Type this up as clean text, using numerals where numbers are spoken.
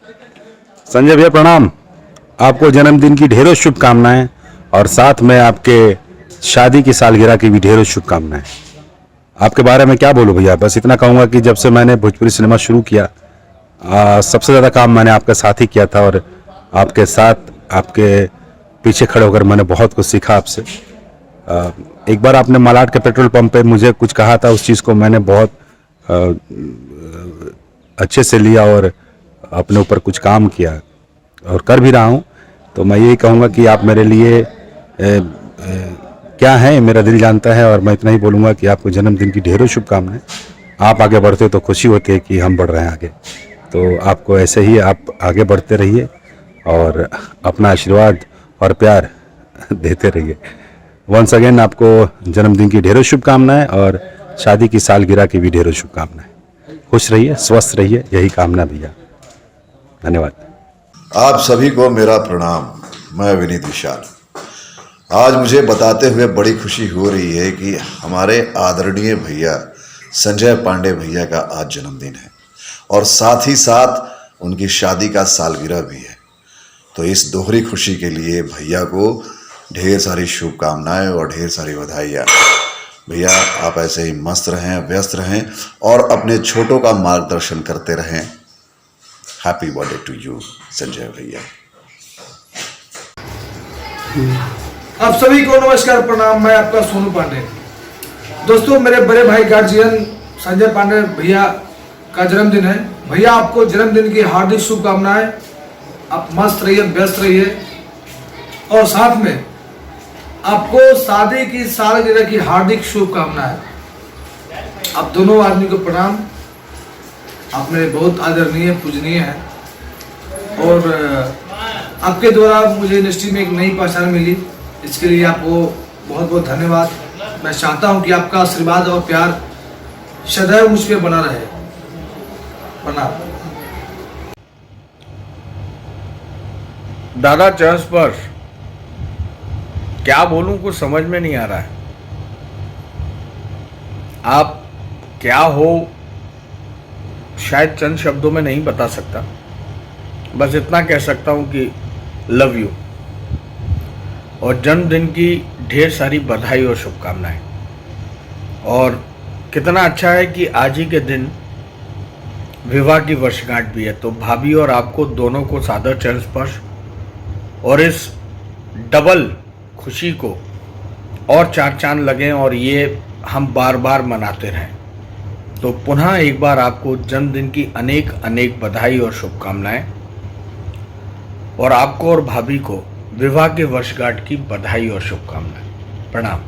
संजय भैया प्रणाम। आपको जन्मदिन की ढेरों शुभकामनाएं और साथ में आपके शादी की सालगिरह की भी ढेरों शुभकामनाएं। आपके बारे में क्या बोलूं भैया, बस इतना कहूंगा कि जब से मैंने भोजपुरी सिनेमा शुरू किया सबसे ज़्यादा काम मैंने आपके साथ ही किया था और आपके साथ आपके पीछे खड़े होकर मैंने बहुत कुछ सीखा आपसे। एक बार आपने मालाड के पेट्रोल पंप पे मुझे कुछ कहा था, उस चीज़ को मैंने बहुत अच्छे से लिया और अपने ऊपर कुछ काम किया और कर भी रहा हूँ। तो मैं यही कहूँगा कि आप मेरे लिए क्या हैं मेरा दिल जानता है और मैं इतना ही बोलूँगा कि आपको जन्मदिन की ढेरों शुभकामनाएं। आप आगे बढ़ते तो खुशी होती है कि हम बढ़ रहे हैं आगे, तो आपको ऐसे ही आप आगे बढ़ते रहिए और अपना आशीर्वाद और प्यार देते रहिए। वंस अगेन आपको जन्मदिन की ढेरों शुभकामनाएं और शादी की सालगिरह की भी ढेरों शुभकामनाएं। खुश रहिए, स्वस्थ रहिए, यही कामना भैया। धन्यवाद। आप सभी को मेरा प्रणाम। मैं विनीत विशाल। आज मुझे बताते हुए बड़ी खुशी हो रही है कि हमारे आदरणीय भैया संजय पांडे भैया का आज जन्मदिन है और साथ ही साथ उनकी शादी का सालगिरह भी है। तो इस दोहरी खुशी के लिए भैया को ढेर सारी शुभकामनाएं और ढेर सारी बधाइयाँ। भैया आप ऐसे ही मस्त रहें, व्यस्त रहें और अपने छोटों का मार्गदर्शन करते रहें। Happy birthday to you Sanjay भैया। आप सभी को नमस्कार, प्रणाम। मैं आपका सोनू पांडे। दोस्तों, मेरे बड़े भाई गार्जियन संजय पांडे भैया का जन्मदिन है। भैया आपको जन्मदिन की हार्दिक शुभकामनाएं। आप मस्त रहिए, व्यस्त रहिए और साथ में आपको शादी की सालगिरह की हार्दिक शुभकामनाएं। आप दोनों आदमी को प्रणाम। आप मेरे बहुत आदरणीय पूजनीय हैं और आपके द्वारा मुझे इंडस्ट्री में एक नई पहचान मिली, इसके लिए आपको बहुत बहुत धन्यवाद। मैं चाहता हूं कि आपका आशीर्वाद और प्यार सदैव मुझ पर बना रहे। प्रणाम। दादा चरण स्पर्श क्या बोलूं, कुछ समझ में नहीं आ रहा है। आप क्या हो शायद चंद शब्दों में नहीं बता सकता, बस इतना कह सकता हूं कि लव यू और जन्मदिन की ढेर सारी बधाई और शुभकामनाएं। और कितना अच्छा है कि आज ही के दिन विवाह की वर्षगांठ भी है। तो भाभी और आपको दोनों को सादर चरण स्पर्श और इस डबल खुशी को और चार चांद लगें और ये हम बार बार मनाते रहें। तो पुनः एक बार आपको जन्मदिन की अनेक अनेक बधाई और शुभकामनाएं और आपको और भाभी को विवाह के वर्षगांठ की बधाई और शुभकामनाएं। प्रणाम।